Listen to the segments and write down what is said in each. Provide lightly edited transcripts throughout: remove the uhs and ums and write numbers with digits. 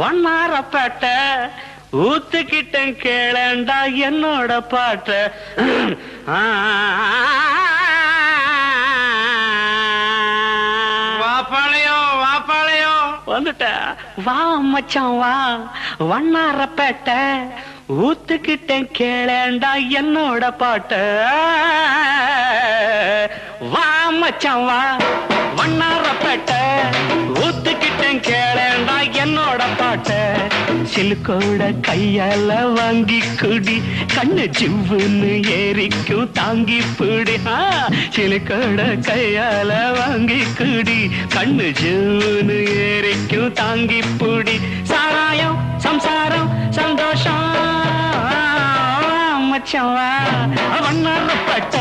ஒன்னாரப்பேட்ட ஊத்துக்கிட்ட கேளண்டா என்னோட பாட்ட. வாப்பாளையம் வாப்பாளையம் வந்துட்ட. வா மச்சான் வா, வண்ணாரப்பேட்ட ஊத்துக்கிட்ட கேளண்டா என்னோட பாட்ட. வா மச்சான் வா, வண்ணாரப்பேட்ட ஊத்துக்கிட்ட கேளண்டா என்னோட பாட்ட. சிலுக்கோட கையால வாங்கி குடி, கண்ணு ஜிவ்வுன்னு ஏறிக்கும் தாங்கி பிடி. சிலுக்கோட கையால வாங்கி குடி, கண்ணு ஜிவ்வுன்னு ஏறிக்கும் தாங்கி பிடி. சாராயம் சம்சாரம் சந்தோஷம் மச்சவா, வண்ணாரப்பட்ட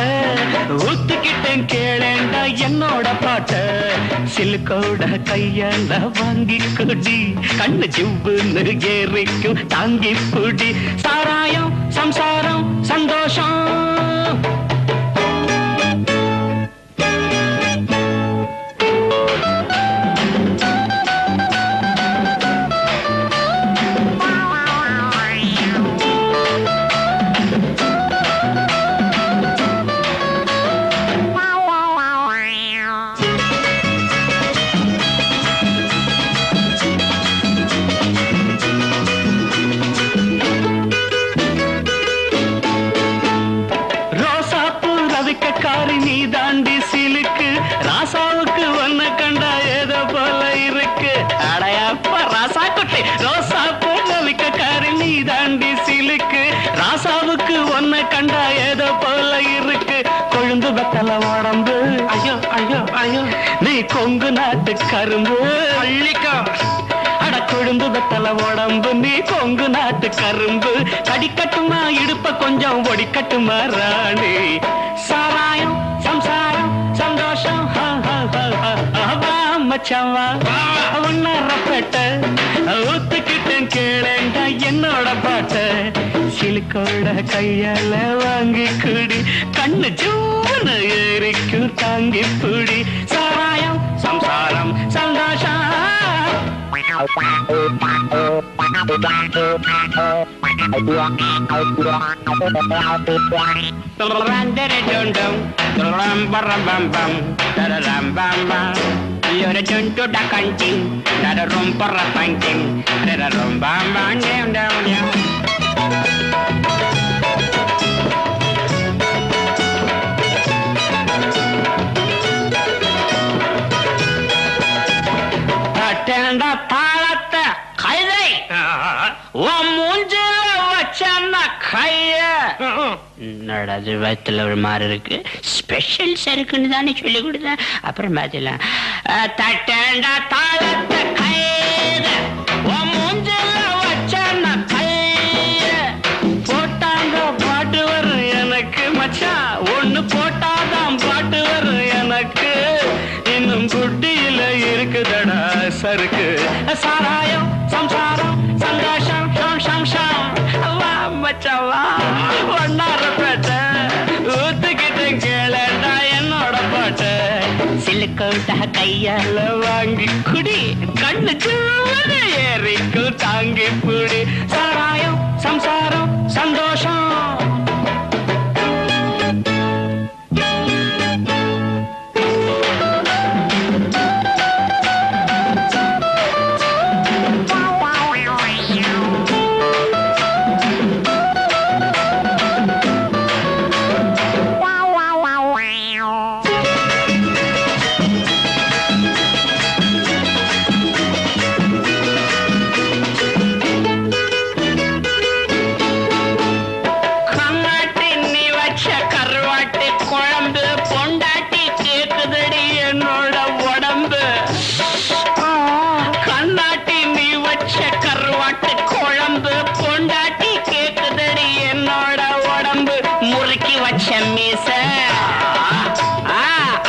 ஊத்துக்கிட்டேன் கேளேண்டா என்னோட பாட்ட. சிலுக்கோட கையால வாங்கி குடி, கண்ணு ஜிவ்வுன்னு ஏறிக்கும் தாங்கி பிடி. சாராயம் சம்சாரம் சந்தோஷம். நீ தாண்டி சிலுக்கு, ராசாவுக்கு ஒன்ன கண்டா ஏதோ போல இருக்கு. அடையப்ப ராசா குட்டி, ரோசாப்பூ நவிக்கக்காரி நீ தாண்டி சிலுக்கு, ராசாவுக்கு ஒன்ன கண்டா ஏதோ போல இருக்கு. கொழுந்து வெத்தல உடம்பு, ஐயோ ஐயோ ஐயோ, நீ கொங்கு நாட்டு கரும்பு அள்ளிக்கோ. அட கொழுந்து வெத்தல உடம்பு, நீ கொங்கு நாட்டு கரும்பு. கடிக்கட்டுமா இடுப்ப கொஞ்சம் ஒடிக்கட்டுமா ராணி. சாராயம் சம்சாரம் சந்தோஷம் மச்சவா, ஒன்னாரப்பேட்ட ஊத்துக்கிட்டேன் கேளேண்டா என்னோட பாட்ட. சிலுக்கோட கையால வாங்கி குடி, கண்ணு ஜூன்னு ஏறிக்கும் தாங்கி பிடி. சாராயம் சம்சாரம் சந்தோஷம். தாளத்தை கைதை மூஞ்சில வச்சன்னா கைய நடது வயத்துல ஒரு மாதிரி இருக்கு. ஸ்பெஷல் சருக்குன்னு தானே சொல்லி கொடுத்தேன். அப்புறம் பாத்தீங்களா தட்டேண்டா தாளத்தை கைத மூஞ்சில வச்சன்னா கைய. போட்டாங்க பாட்டு வரும் எனக்கு மச்சான், ஒண்ணு போட்டாதான் பாட்டு வரும் எனக்கு. இன்னும் குட்டியில இருக்குதடா சருக்கு. சாராயம் சம்சாரம் சந்தோஷம் மச்சவா, ஒன்னாரப்பேட்ட ஊத்துக்கிட்ட கேளண்டா என்னோட பாட்ட. சிலுக்கோட்ட கையால வாங்கி குடி, கண்ணு ஜூன்னு ஏறிக்கும் தாங்கி பிடி. சாராயம் சம்சாரம் சந்தோஷம்.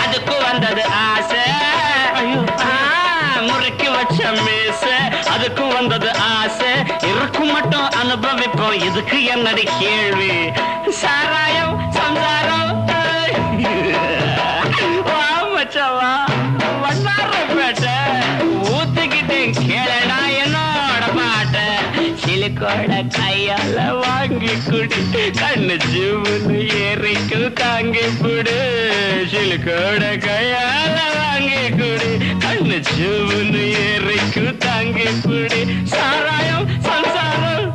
அதுக்கு வந்தது ஆசை, முறுக்கி வச்ச மீச அதுக்கு வந்தது ஆசை. இருக்கும் மட்டும் அனுபவிப்போம், இதுக்கு என்னடி கேள்வி. சாராயம் சம்சாரம் மச்சவா, வண்ணாரப்பேட்ட சிலுக்கோட கையால வாங்கி குடி கண்ணு ஜூன்னு ஏறிக்கும் தாங்கி புடு சிலுக்கோட கையால வாங்கி குடி கண்ணு ஜூன்னு ஏறிக்கும் தாங்கி புடி சாராயம் சம்சாரம்